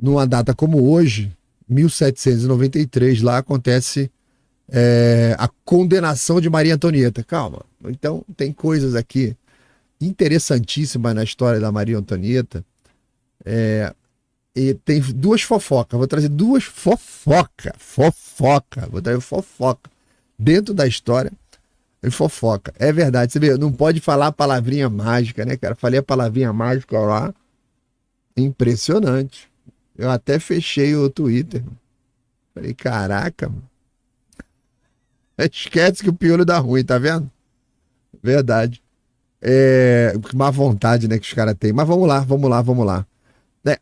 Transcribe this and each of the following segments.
numa data como hoje, 1793, lá acontece a condenação de Maria Antonieta. Calma, então tem coisas aqui interessantíssimas na história da Maria Antonieta. E tem duas fofocas. Vou trazer duas fofoca. Vou trazer fofoca. Dentro da história, tem fofoca. É verdade. Você vê, não pode falar a palavrinha mágica, né, cara? Falei a palavrinha mágica lá. Impressionante. Eu até fechei o Twitter. Falei, caraca, mano. Esquece que o piolho dá ruim, tá vendo? Verdade. Má vontade, né, que os caras têm. Mas vamos lá.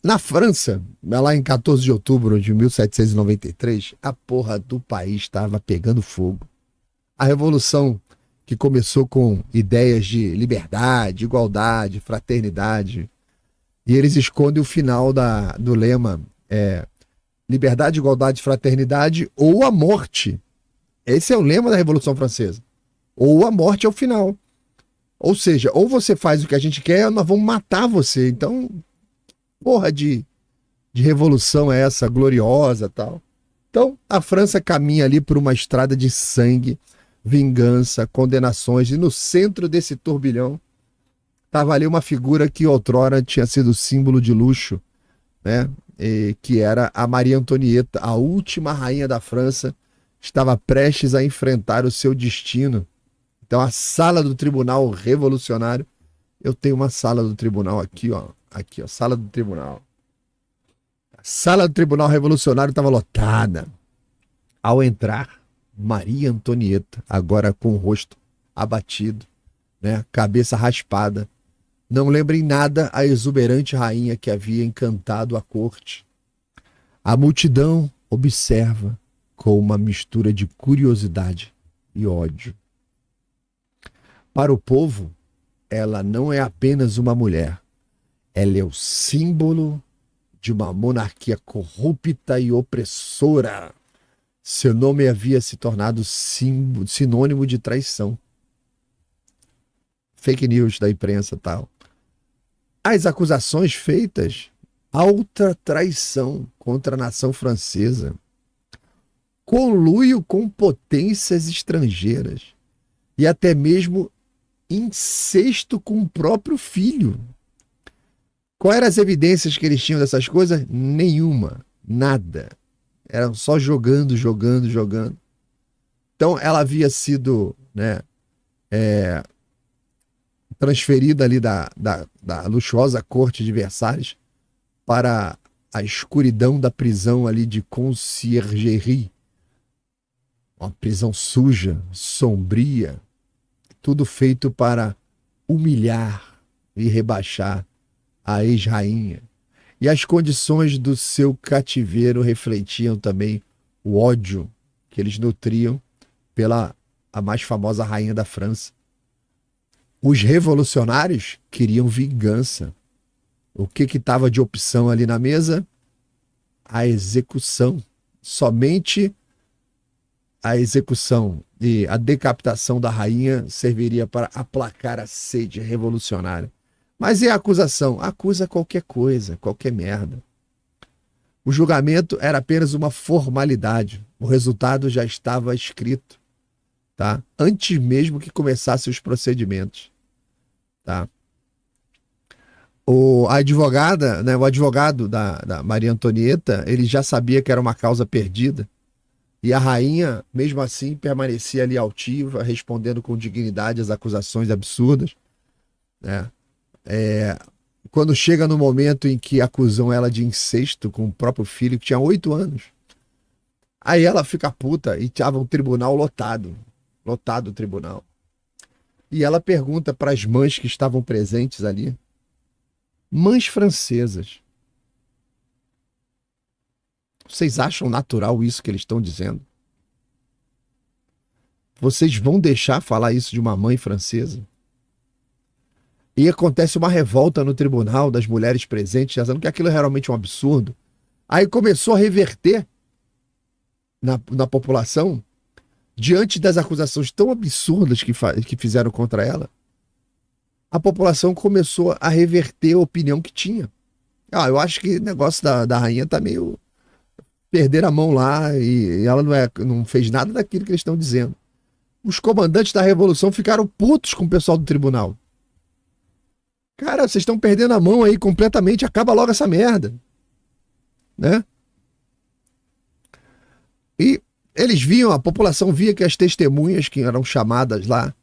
Na França, lá em 14 de outubro de 1793, a porra do país estava pegando fogo. A revolução que começou com ideias de liberdade, igualdade, fraternidade, e eles escondem o final do lema liberdade, igualdade, fraternidade ou a morte. Esse é o lema da Revolução Francesa. Ou a morte é o final. Ou seja, ou você faz o que a gente quer, ou nós vamos matar você. Então, porra de revolução é essa, gloriosa e tal. Então, a França caminha ali por uma estrada de sangue, vingança, condenações, e no centro desse turbilhão estava ali uma figura que outrora tinha sido símbolo de luxo, né? Que era a Maria Antonieta, a última rainha da França, estava prestes a enfrentar o seu destino. Então, a sala do tribunal revolucionário, eu tenho uma sala do tribunal aqui, ó, sala do tribunal. A sala do tribunal revolucionário estava lotada. Ao entrar, Maria Antonieta, agora com o rosto abatido, né, cabeça raspada, não lembra em nada a exuberante rainha que havia encantado a corte. A multidão observa com uma mistura de curiosidade e ódio. Para o povo, ela não é apenas uma mulher. Ela é o símbolo de uma monarquia corrupta e opressora. Seu nome havia se tornado sinônimo de traição. Fake news da imprensa e tal. As acusações feitas, alta traição contra a nação francesa, conluio com potências estrangeiras e até mesmo incesto com o próprio filho. Quais eram as evidências que eles tinham dessas coisas? Nenhuma, nada. Eram só jogando. Então ela havia sido, né, transferida ali da luxuosa corte de Versalhes para a escuridão da prisão ali de Conciergerie. Uma prisão suja, sombria, tudo feito para humilhar e rebaixar a ex-rainha. E as condições do seu cativeiro refletiam também o ódio que eles nutriam pela a mais famosa rainha da França. Os revolucionários queriam vingança. O que estava de opção ali na mesa? A execução. Somente a execução e a decapitação da rainha serviria para aplacar a sede revolucionária. Mas e a acusação? Acusa qualquer coisa, qualquer merda. O julgamento era apenas uma formalidade. O resultado já estava escrito, tá? Antes mesmo que começassem os procedimentos, tá? O advogado da Maria Antonieta, ele já sabia que era uma causa perdida. E a rainha, mesmo assim, permanecia ali altiva, respondendo com dignidade às acusações absurdas, né? Quando chega no momento em que acusam ela de incesto com o próprio filho, que tinha 8 anos, aí ela fica puta e tava um tribunal lotado o tribunal. E ela pergunta para as mães que estavam presentes ali, mães francesas, vocês acham natural isso que eles estão dizendo? Vocês vão deixar falar isso de uma mãe francesa? E acontece uma revolta no tribunal das mulheres presentes, dizendo que aquilo é realmente um absurdo. Aí começou a reverter na população, diante das acusações tão absurdas que fizeram contra ela, a população começou a reverter a opinião que tinha. Eu acho que o negócio da rainha tá meio perder a mão lá e ela não fez nada daquilo que eles estão dizendo. Os comandantes da revolução ficaram putos com o pessoal do tribunal. Cara, vocês estão perdendo a mão aí completamente, acaba logo essa merda, né? E eles viam, a população via que as testemunhas que eram chamadas lá,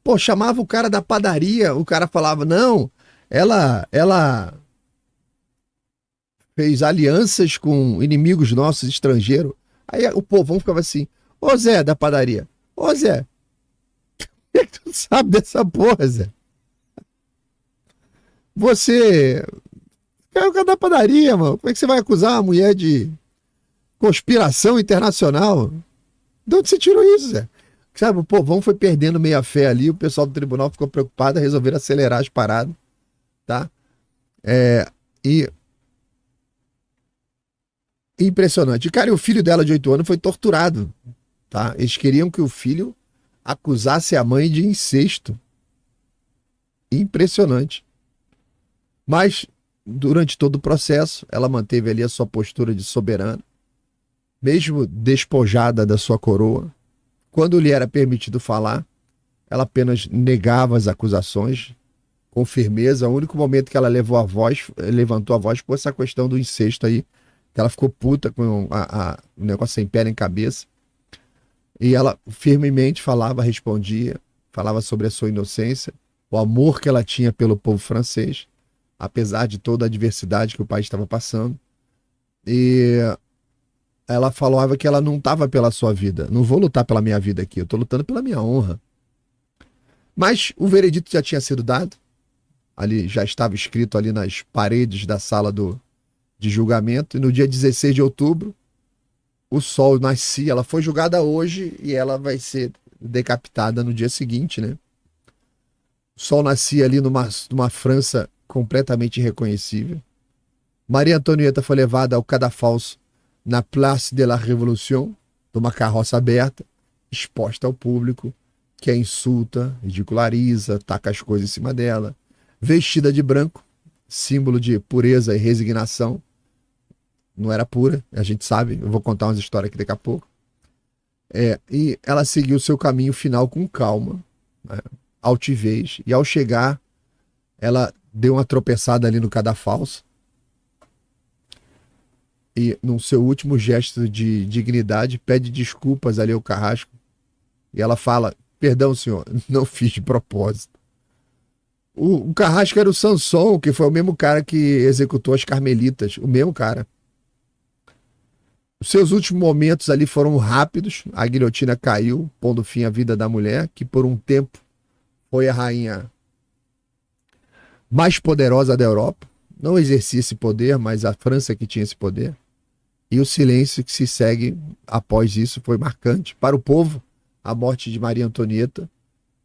pô, chamava o cara da padaria, o cara falava, não, ela fez alianças com inimigos nossos estrangeiros. Aí o povão ficava assim, ô Zé da padaria, ô Zé, tu sabe dessa porra, Zé? Você é o cara da padaria, mano. Como é que você vai acusar uma mulher de conspiração internacional? De onde você tirou isso, Zé? Sabe, o povão foi perdendo meia fé ali, o pessoal do tribunal ficou preocupado, resolveram acelerar as paradas, tá? E impressionante. Cara, e o filho dela de 8 anos foi torturado, tá? Eles queriam que o filho acusasse a mãe de incesto. Impressionante. Mas, durante todo o processo, ela manteve ali a sua postura de soberana, mesmo despojada da sua coroa. Quando lhe era permitido falar, ela apenas negava as acusações com firmeza. O único momento que ela levantou a voz foi essa questão do incesto aí, que ela ficou puta com o negócio sem pé nem cabeça. E ela firmemente falava, respondia, falava sobre a sua inocência, o amor que ela tinha pelo povo francês, apesar de toda a adversidade que o país estava passando. E ela falava que ela não estava pela sua vida. Não vou lutar pela minha vida aqui, eu estou lutando pela minha honra. Mas o veredito já tinha sido dado. Ali já estava escrito ali nas paredes da sala de julgamento. E no dia 16 de outubro, o sol nascia. Ela foi julgada hoje e ela vai ser decapitada no dia seguinte, né? O sol nascia ali numa França completamente irreconhecível. Maria Antonieta foi levada ao cadafalso na Place de la Révolution, numa carroça aberta, exposta ao público, que a insulta, ridiculariza, taca as coisas em cima dela, vestida de branco, símbolo de pureza e resignação. Não era pura, a gente sabe, eu vou contar umas histórias aqui daqui a pouco. E ela seguiu o seu caminho final com calma, né, altivez, e ao chegar, ela deu uma tropeçada ali no cadafalso, e no seu último gesto de dignidade, pede desculpas ali ao Carrasco, e ela fala, perdão senhor, não fiz de propósito. O Carrasco era o Sanson, que foi o mesmo cara que executou as Carmelitas, o mesmo cara. Os seus últimos momentos ali foram rápidos, a guilhotina caiu, pondo fim à vida da mulher, que por um tempo foi a rainha mais poderosa da Europa. Não exercia esse poder, mas a França que tinha esse poder. E o silêncio que se segue após isso foi marcante. Para o povo, a morte de Maria Antonieta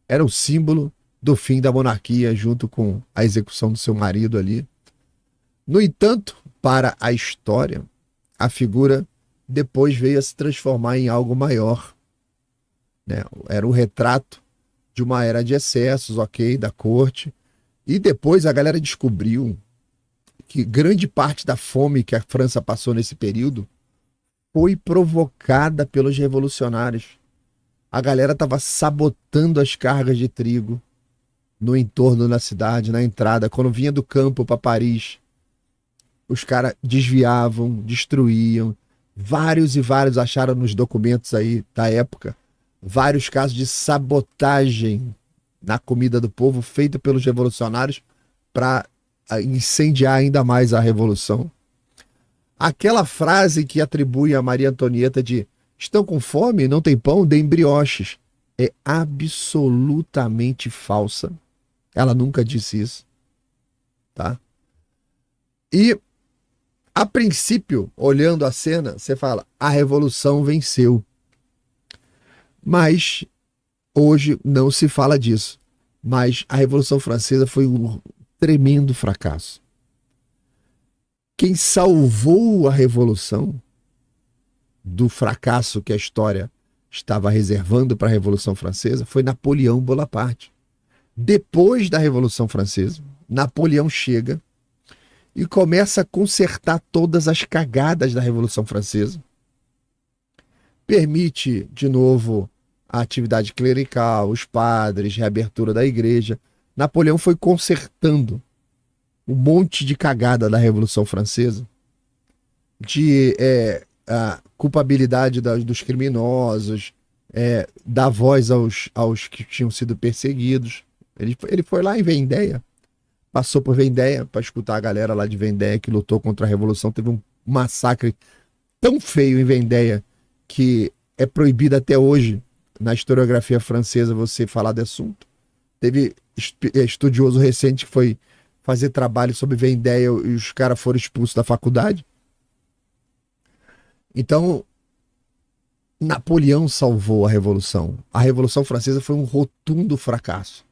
era o símbolo do fim da monarquia, junto com a execução do seu marido ali. No entanto, para a história, a figura depois veio a se transformar em algo maior, né? Era o retrato de uma era de excessos, ok, da corte. E depois a galera descobriu que grande parte da fome que a França passou nesse período foi provocada pelos revolucionários. A galera estava sabotando as cargas de trigo no entorno da cidade, na entrada. Quando vinha do campo para Paris, os caras desviavam, destruíam. Vários e vários acharam nos documentos aí da época vários casos de sabotagem na comida do povo feita pelos revolucionários para incendiar ainda mais a revolução. Aquela frase que atribui a Maria Antonieta de estão com fome, não tem pão, deem brioches, é absolutamente falsa. Ela nunca disse isso, tá? E a princípio, olhando a cena, você fala, a revolução venceu. Mas hoje não se fala disso. Mas a Revolução Francesa foi um tremendo fracasso. Quem salvou a Revolução do fracasso que a história estava reservando para a Revolução Francesa foi Napoleão Bonaparte. Depois da Revolução Francesa, Napoleão chega e começa a consertar todas as cagadas da Revolução Francesa. Permite, de novo, a atividade clerical, os padres, reabertura da igreja. Napoleão foi consertando um monte de cagada da Revolução Francesa, de a culpabilidade dos criminosos, dar voz aos que tinham sido perseguidos. Ele foi lá em Vendéia, passou por Vendéia para escutar a galera lá de Vendéia que lutou contra a Revolução. Teve um massacre tão feio em Vendéia que é proibido até hoje na historiografia francesa você falar de assunto. Teve estudioso recente que foi fazer trabalho sobre Vendéia e os caras foram expulsos da faculdade. Então, Napoleão salvou a Revolução. A Revolução Francesa foi um rotundo fracasso.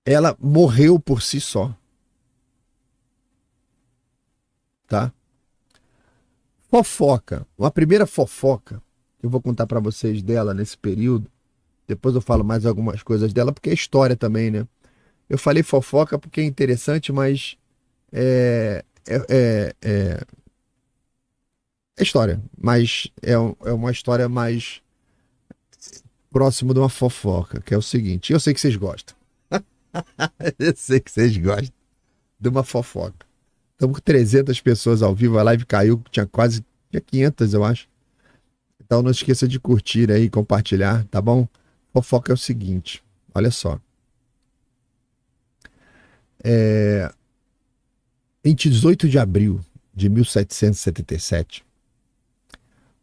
Ela morreu por si só. Tá? Fofoca. Uma primeira fofoca que eu vou contar para vocês dela nesse período. Depois eu falo mais algumas coisas dela, porque é história também, né? Eu falei fofoca porque é interessante, mas é história. Mas é uma história mais próximo de uma fofoca, que é o seguinte. Eu sei que vocês gostam. Eu sei que vocês gostam de uma fofoca. Estamos com 300 pessoas ao vivo, a live caiu, tinha 500, eu acho. Então não esqueça de curtir aí, compartilhar, tá bom? Fofoca é o seguinte, olha só. Em 18 de abril de 1777,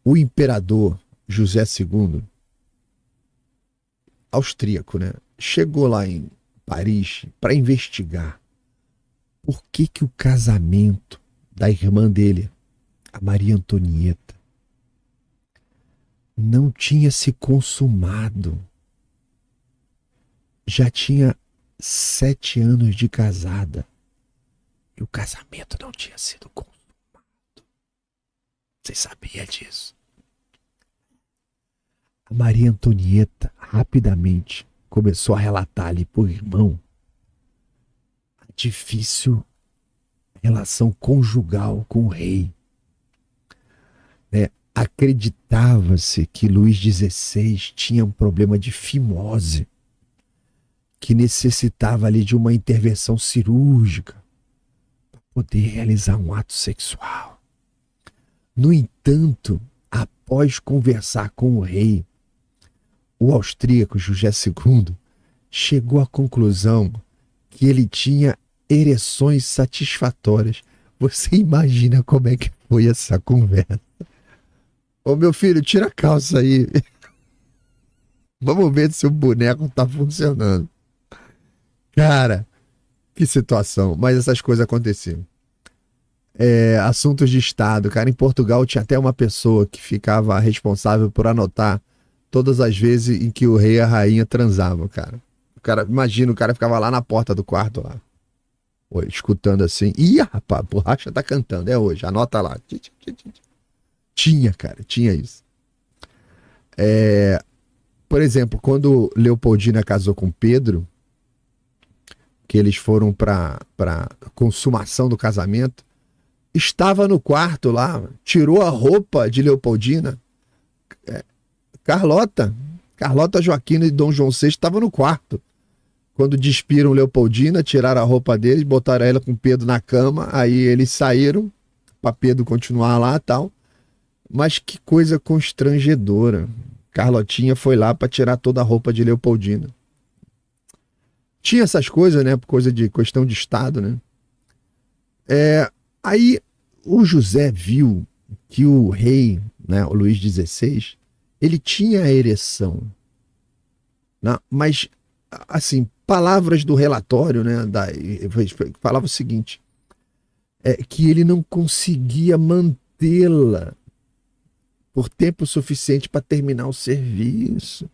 o imperador José II, austríaco, né, chegou lá em Paris para investigar por que o casamento da irmã dele, a Maria Antonieta, não tinha se consumado. Já tinha 7 anos de casada e o casamento não tinha sido consumado. Você sabia disso? A Maria Antonieta rapidamente começou a relatar ali pro irmão a difícil relação conjugal com o rei. Acreditava-se que Luís XVI tinha um problema de fimose, que necessitava ali de uma intervenção cirúrgica para poder realizar um ato sexual. No entanto, após conversar com o rei, o austríaco José II chegou à conclusão que ele tinha ereções satisfatórias. Você imagina como é que foi essa conversa? Ô meu filho, tira a calça aí. Vamos ver se o boneco tá funcionando. Cara, que situação. Mas essas coisas aconteciam. Assuntos de Estado. Cara, em Portugal tinha até uma pessoa que ficava responsável por anotar todas as vezes em que o rei e a rainha transavam, cara. Imagina, o cara ficava lá na porta do quarto, lá, escutando assim. Ih, rapaz, a borracha tá cantando, é hoje, anota lá. Tinha, cara, tinha isso. Por exemplo, quando Leopoldina casou com Pedro, que eles foram para consumação do casamento, estava no quarto lá, tirou a roupa de Leopoldina. Carlota Joaquina e Dom João VI estavam no quarto. Quando despiram Leopoldina, tiraram a roupa deles, botaram ela com Pedro na cama, aí eles saíram para Pedro continuar lá e tal. Mas que coisa constrangedora. Carlotinha foi lá para tirar toda a roupa de Leopoldina. Tinha essas coisas, né? Por coisa de questão de Estado, né? Aí o José viu que o rei, né, o Luís XVI, ele tinha ereção. Né? Mas, assim, palavras do relatório, né, falava o seguinte, que ele não conseguia mantê-la por tempo suficiente para terminar o serviço.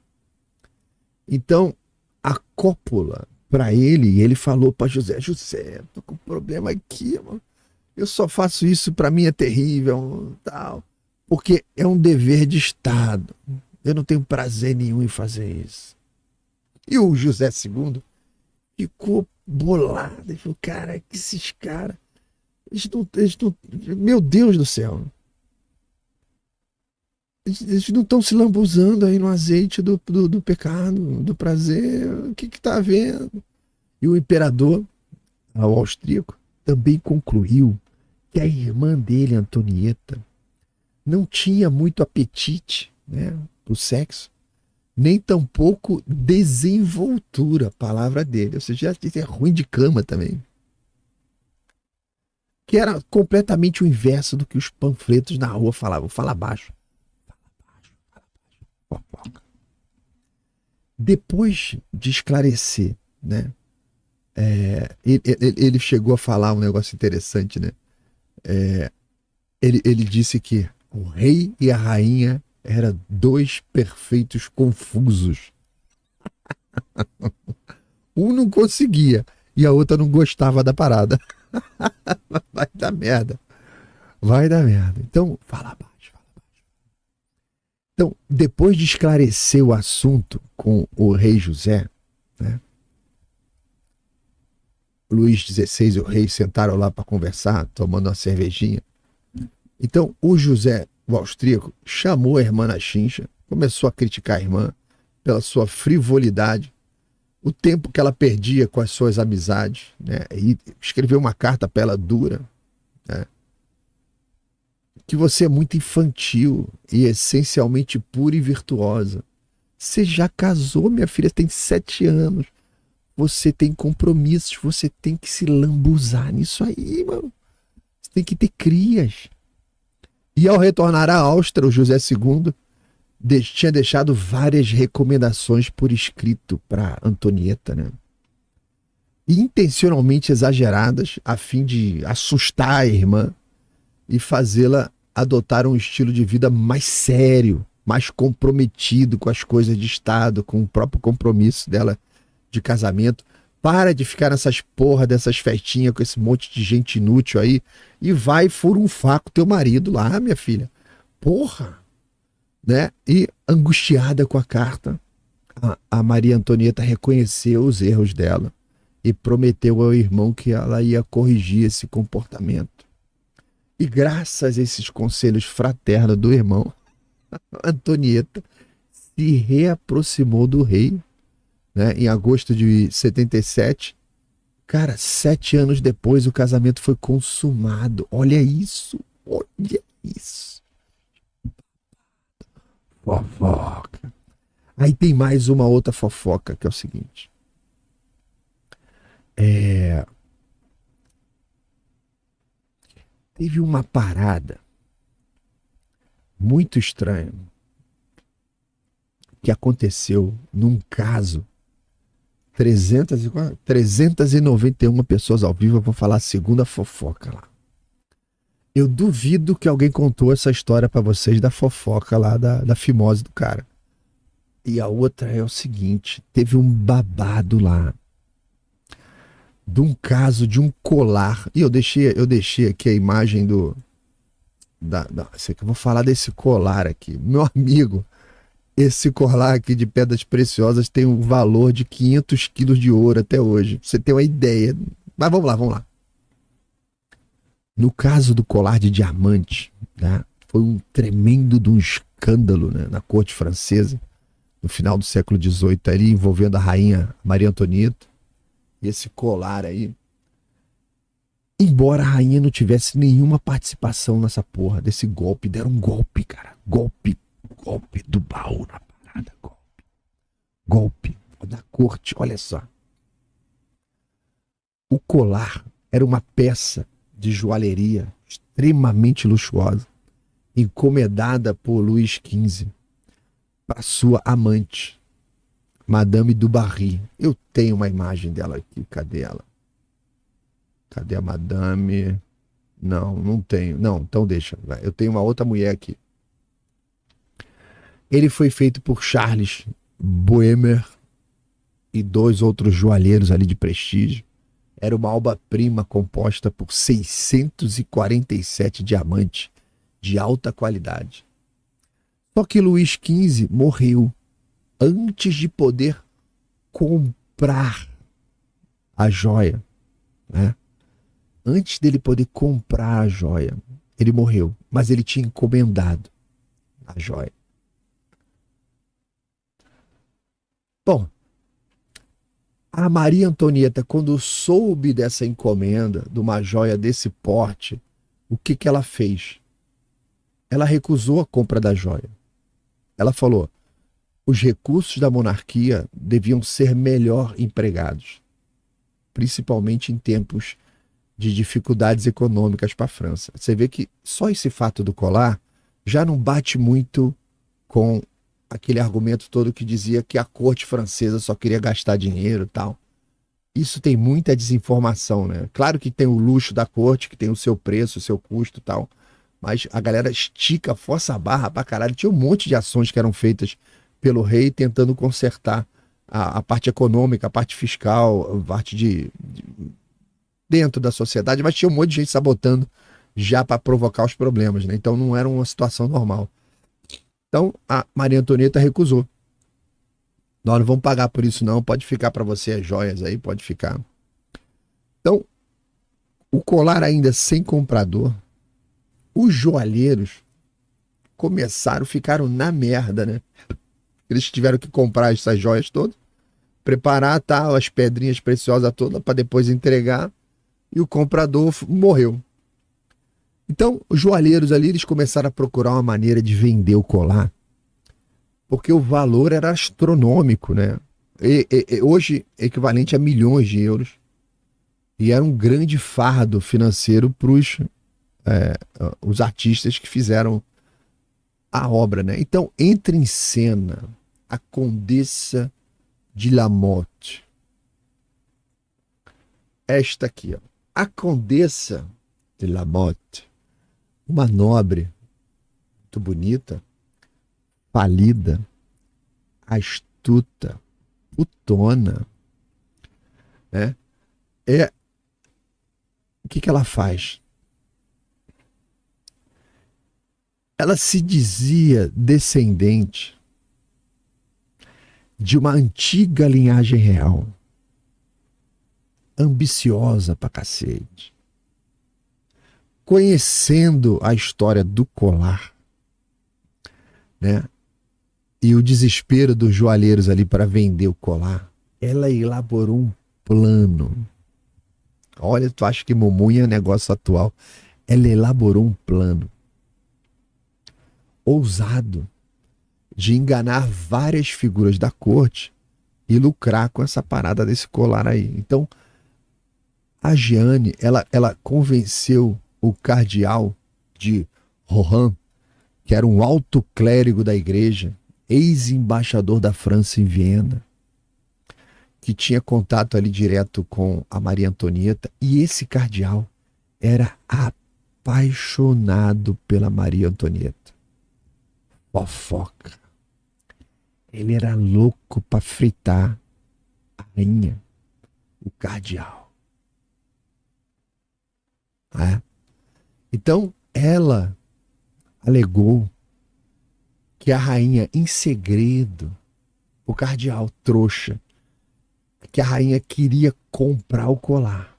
Então, a cópula, para ele falou para José, tô com um problema aqui, mano. Eu só faço isso, para mim é terrível, tal, porque é um dever de Estado. Eu não tenho prazer nenhum em fazer isso. E o José II ficou bolado. Ele falou, cara, que esses caras. Eles não. Meu Deus do céu. Eles não estão se lambuzando aí no azeite do pecado, do prazer. O que está havendo? E o imperador, o austríaco, também concluiu que a irmã dele, Antonieta, não tinha muito apetite, né, para o sexo, nem tampouco desenvoltura, palavra dele. Ou seja, é ruim de cama também. Que era completamente o inverso do que os panfletos na rua falavam. Fala baixo. Fofoca. Depois de esclarecer, né? Ele chegou a falar um negócio interessante, né? Ele disse que o rei e a rainha eram dois perfeitos confusos. Um não conseguia e a outra não gostava da parada. Vai dar merda. Vai dar merda. Então, fala baixo, fala baixo. Então, depois de esclarecer o assunto com o rei José, né? Luís XVI e o rei sentaram lá para conversar, tomando uma cervejinha. Então, o José, o austríaco, chamou a irmã na chincha, começou a criticar a irmã pela sua frivolidade, o tempo que ela perdia com as suas amizades, né? E escreveu uma carta para ela dura, né? Que você é muito infantil e essencialmente pura e virtuosa. Você já casou, minha filha, tem 7 anos. Você tem compromissos, você tem que se lambuzar nisso aí, mano. Você tem que ter crias. E ao retornar à Áustria, o José II tinha deixado várias recomendações por escrito para Antonieta, né? Intencionalmente exageradas, a fim de assustar a irmã e fazê-la adotar um estilo de vida mais sério, mais comprometido com as coisas de Estado, com o próprio compromisso dela de casamento. Para de ficar nessas porra dessas festinhas com esse monte de gente inútil aí e vai furunfar com teu marido lá, minha filha. Porra! Né? E angustiada com a carta, a Maria Antonieta reconheceu os erros dela e prometeu ao irmão que ela ia corrigir esse comportamento. E graças a esses conselhos fraternos do irmão, Antonieta se reaproximou do rei, né? Em agosto de 77. Cara, 7 anos depois o casamento foi consumado. Olha isso, olha isso. Fofoca. Aí tem mais uma outra fofoca, que é o seguinte. Teve uma parada muito estranha que aconteceu num caso. 391 pessoas ao vivo. Eu vou falar a segunda fofoca lá. Eu duvido que alguém contou essa história para vocês da fofoca lá da fimose do cara. E a outra é o seguinte: teve um babado lá de um caso de um colar. E eu deixei aqui a imagem do. Eu vou falar desse colar aqui. Meu amigo, esse colar aqui de pedras preciosas tem um valor de 500 quilos de ouro até hoje. Pra você ter uma ideia. Mas vamos lá. No caso do colar de diamante, né, foi um tremendo de um escândalo, né, na corte francesa, no final do século XVIII, ali, envolvendo a rainha Maria Antonieta. E esse colar aí, embora a rainha não tivesse nenhuma participação nessa porra desse golpe, deram um golpe, cara. Golpe do baú na parada. Golpe da corte, olha só. O colar era uma peça de joalheria extremamente luxuosa, encomendada por Luís XV para sua amante, Madame du Barry. Eu tenho uma imagem dela aqui. Cadê ela? Cadê a Madame? Não tenho. Não, então deixa. Eu tenho uma outra mulher aqui. Ele foi feito por Charles Boehmer e 2 outros joalheiros ali de prestígio. Era uma obra-prima composta por 647 diamantes de alta qualidade. Só que Luís XV morreu antes de poder comprar a joia, né? Antes dele poder comprar a joia, ele morreu, mas ele tinha encomendado a joia. Bom, a Maria Antonieta, quando soube dessa encomenda, de uma joia desse porte, o que que ela fez? Ela recusou a compra da joia. Ela falou: os recursos da monarquia deviam ser melhor empregados, principalmente em tempos de dificuldades econômicas para a França. Você vê que só esse fato do colar já não bate muito com aquele argumento todo que dizia que a corte francesa só queria gastar dinheiro e tal. Isso tem muita desinformação, né? Claro que tem o luxo da corte, que tem o seu preço, o seu custo e tal, mas a galera estica, força a barra pra caralho. Tinha um monte de ações que eram feitas pelo rei tentando consertar a parte econômica, a parte fiscal, a parte dentro da sociedade, mas tinha um monte de gente sabotando já para provocar os problemas, né? Então não era uma situação normal. Então a Maria Antonieta recusou. Nós não vamos pagar por isso não, pode ficar para você as joias aí, pode ficar. Então, o colar ainda sem comprador, os joalheiros ficaram na merda, né? Eles tiveram que comprar essas joias todas, preparar tal, as pedrinhas preciosas todas para depois entregar, e o comprador morreu. Então, os joalheiros ali, eles começaram a procurar uma maneira de vender o colar, porque o valor era astronômico, né? Hoje, equivalente a milhões de euros. E era um grande fardo financeiro para os artistas que fizeram a obra, né? Então, entra em cena a Condessa de Lamotte. Esta aqui, ó. A Condessa de Lamotte, uma nobre, muito bonita, falida, astuta, putona, né? O que ela faz? Ela se dizia descendente de uma antiga linhagem real, ambiciosa pra cacete. Conhecendo a história do colar, né? E o desespero dos joalheiros ali para vender o colar, ela elaborou um plano. Olha, tu acha que Mumunha é negócio atual? Ela elaborou um plano ousado de enganar várias figuras da corte e lucrar com essa parada desse colar aí. Então, a Jeanne, ela convenceu o cardeal de Rohan, que era um alto clérigo da igreja, ex-embaixador da França em Viena, que tinha contato ali direto com a Maria Antonieta, e esse cardeal era apaixonado pela Maria Antonieta. Fofoca. Ele era louco para fritar a rainha, o cardeal. Então, ela alegou que a rainha, em segredo, o cardeal trouxa, que a rainha queria comprar o colar,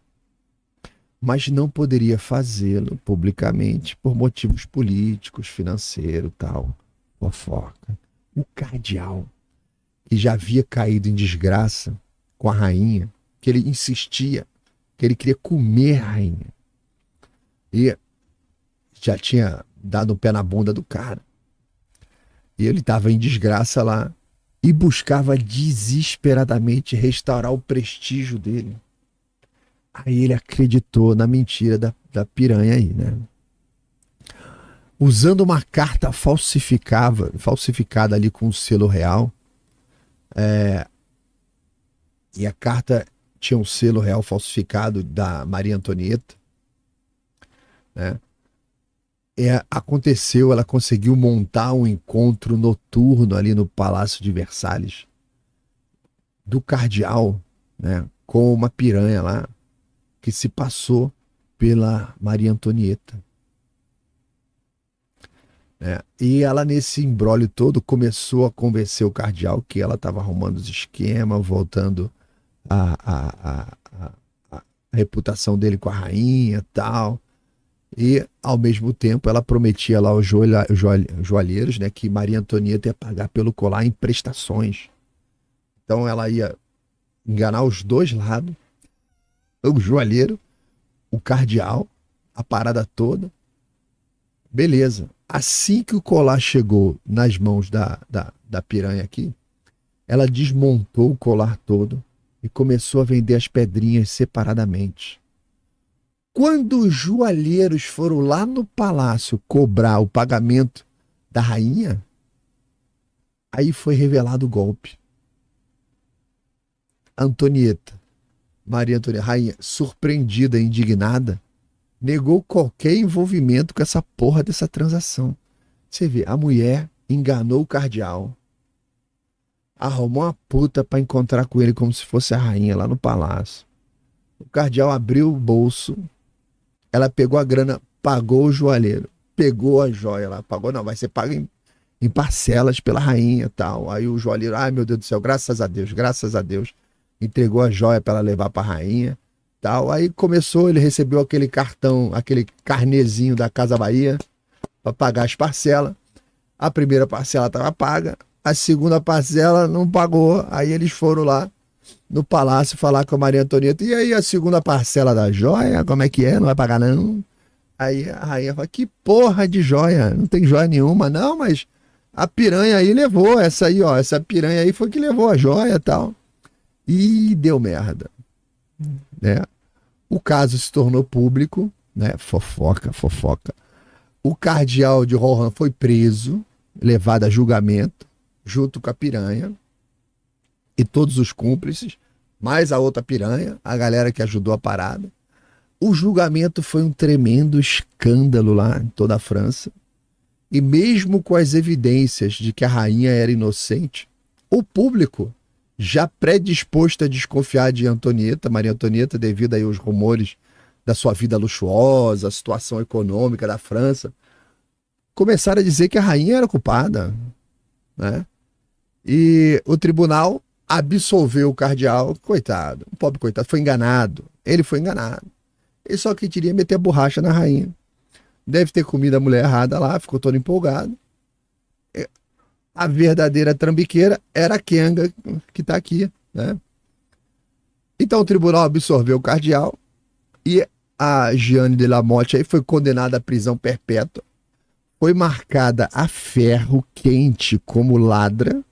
mas não poderia fazê-lo publicamente por motivos políticos, financeiros, tal, fofoca. O cardeal, que já havia caído em desgraça com a rainha, que ele insistia, que ele queria comer a rainha, e já tinha dado um pé na bunda do cara, e ele estava em desgraça lá, e buscava desesperadamente restaurar o prestígio dele. Aí ele acreditou na mentira da piranha aí, né? Usando uma carta falsificada ali com o selo real, e a carta tinha um selo real falsificado da Maria Antonieta, né? Aconteceu, ela conseguiu montar um encontro noturno ali no Palácio de Versalhes, do cardeal, né, com uma piranha lá, que se passou pela Maria Antonieta. E ela, nesse imbróglio todo, começou a convencer o cardeal que ela estava arrumando os esquemas, voltando a, a, a, a reputação dele com a rainha e tal. E, ao mesmo tempo, ela prometia lá aos joalheiros, né, que Maria Antonieta ia pagar pelo colar em prestações. Então ela ia enganar os dois lados, o joalheiro, o cardeal, a parada toda. Beleza. Assim que o colar chegou nas mãos da piranha aqui, ela desmontou o colar todo e começou a vender as pedrinhas separadamente. Quando os joalheiros foram lá no palácio cobrar o pagamento da rainha, aí foi revelado o golpe. Antonieta, Maria Antonieta, rainha, surpreendida e indignada, negou qualquer envolvimento com essa porra dessa transação. Você vê, a mulher enganou o cardeal, arrumou uma puta pra encontrar com ele como se fosse a rainha lá no palácio. O cardeal abriu o bolso, ela pegou a grana, pagou o joalheiro, pegou a joia lá, pagou não, vai ser pago em parcelas pela rainha e tal. Aí o joalheiro, ai meu Deus do céu, graças a Deus, entregou a joia para ela levar para a rainha, tal. Aí começou, ele recebeu aquele cartão, aquele carnezinho da Casa Bahia para pagar as parcelas. A primeira parcela estava paga, a segunda parcela não pagou. Aí eles foram lá no palácio falar com a Maria Antonieta. E aí a segunda parcela da joia, como é que é? Não vai pagar não? Aí a rainha fala, que porra de joia? Não tem joia nenhuma. Não, mas a piranha aí levou, essa aí, ó, essa piranha aí foi que levou a joia e tal. E deu merda, né? O caso se tornou público, né? Fofoca. O cardeal de Rohan foi preso, levado a julgamento, junto com a piranha e todos os cúmplices, mais a outra piranha, a galera que ajudou a parada. O julgamento foi um tremendo escândalo lá em toda a França. E mesmo com as evidências de que a rainha era inocente, o público, já predisposto a desconfiar de Antonieta, Maria Antonieta, devido aí aos rumores da sua vida luxuosa, a situação econômica da França, começaram a dizer que a rainha era culpada, né? E o tribunal absolveu o cardeal, coitado, o pobre coitado, foi enganado. Ele foi enganado. Ele só queria meter a borracha na rainha. Deve ter comido a mulher errada lá, ficou todo empolgado. A verdadeira trambiqueira era a Kenga, que está aqui, né? Então o tribunal absorveu o cardeal e a Jeanne de la Motte aí foi condenada à prisão perpétua. Foi marcada a ferro quente como ladra.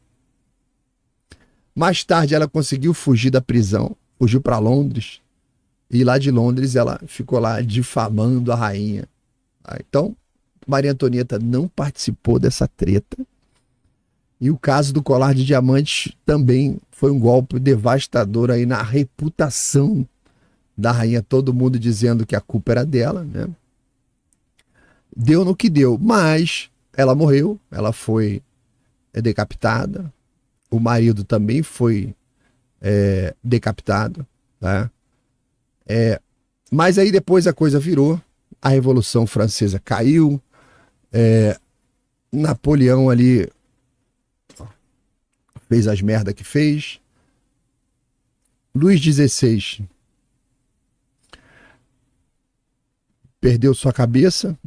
Mais tarde ela conseguiu fugir da prisão, fugiu para Londres. E lá de Londres ela ficou lá difamando a rainha. Então, Maria Antonieta não participou dessa treta. E o caso do colar de diamantes também foi um golpe devastador aí na reputação da rainha. Todo mundo dizendo que a culpa era dela, né? Deu no que deu, mas ela morreu, ela foi decapitada. O marido também foi decapitado, tá? Mas aí depois a coisa virou, a Revolução Francesa caiu, Napoleão ali fez as merdas que fez. Luís XVI perdeu sua cabeça,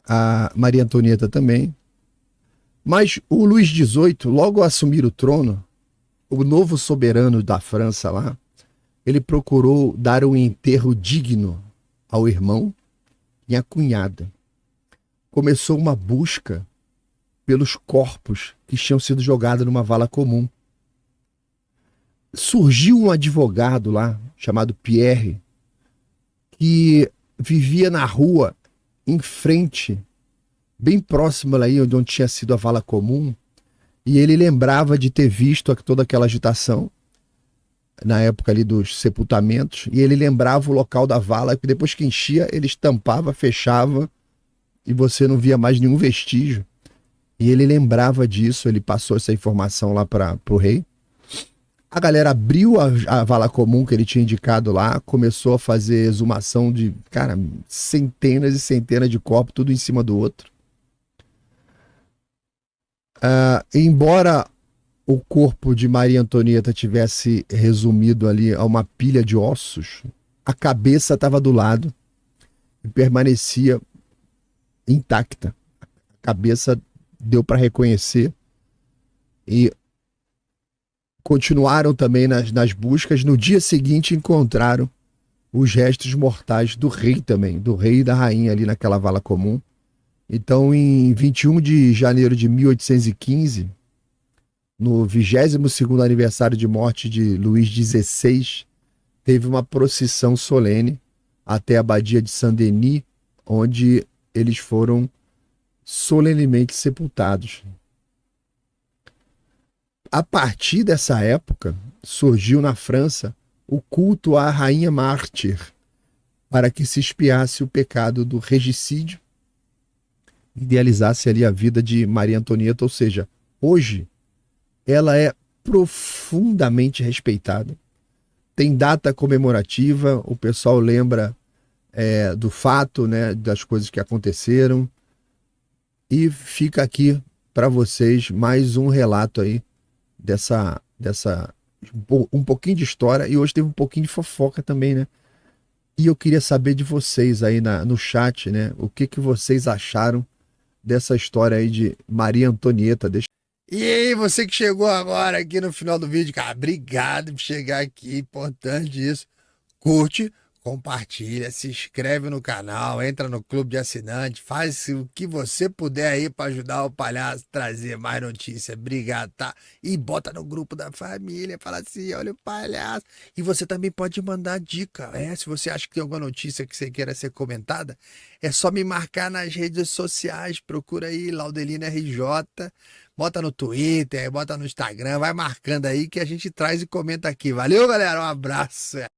a Maria Antonieta também. Mas o Luís XVIII, logo ao assumir o trono, o novo soberano da França lá, ele procurou dar um enterro digno ao irmão e à cunhada. Começou uma busca pelos corpos que tinham sido jogados numa vala comum. Surgiu um advogado lá, chamado Pierre, que vivia na rua, em frente, bem próximo ali onde tinha sido a vala comum, e ele lembrava de ter visto toda aquela agitação, na época ali dos sepultamentos, e ele lembrava o local da vala, que depois que enchia, ele estampava, fechava, e você não via mais nenhum vestígio. E ele lembrava disso, ele passou essa informação lá para o rei. A galera abriu a vala comum que ele tinha indicado lá, começou a fazer exumação de, cara, centenas e centenas de corpos, tudo em cima do outro. Embora o corpo de Maria Antonieta tivesse resumido ali a uma pilha de ossos, a cabeça estava do lado e permanecia intacta. A cabeça deu para reconhecer e continuaram também nas buscas. No dia seguinte encontraram os restos mortais do rei também, do rei e da rainha ali naquela vala comum. Então, em 21 de janeiro de 1815, no 22º aniversário de morte de Luís XVI, teve uma procissão solene até a abadia de Saint-Denis, onde eles foram solenemente sepultados. A partir dessa época, surgiu na França o culto à rainha mártir, para que se expiasse o pecado do regicídio, idealizasse ali a vida de Maria Antonieta, ou seja, hoje ela é profundamente respeitada. Tem data comemorativa, o pessoal lembra do fato, né, das coisas que aconteceram, e fica aqui para vocês mais um relato aí dessa um pouquinho de história, e hoje teve um pouquinho de fofoca também, né? E eu queria saber de vocês aí no chat, né? O que vocês acharam dessa história aí de Maria Antonieta. E aí, você que chegou agora aqui no final do vídeo, cara, obrigado por chegar aqui, importante isso. Curte, compartilha, se inscreve no canal, entra no clube de assinantes, faz o que você puder aí para ajudar o Palhaço a trazer mais notícias. Obrigado, tá? E bota no grupo da família, fala assim, olha o Palhaço. E você também pode mandar dica, se você acha que tem alguma notícia que você queira ser comentada, é só me marcar nas redes sociais, procura aí Laudelino RJ, bota no Twitter, bota no Instagram, vai marcando aí que a gente traz e comenta aqui. Valeu, galera, um abraço.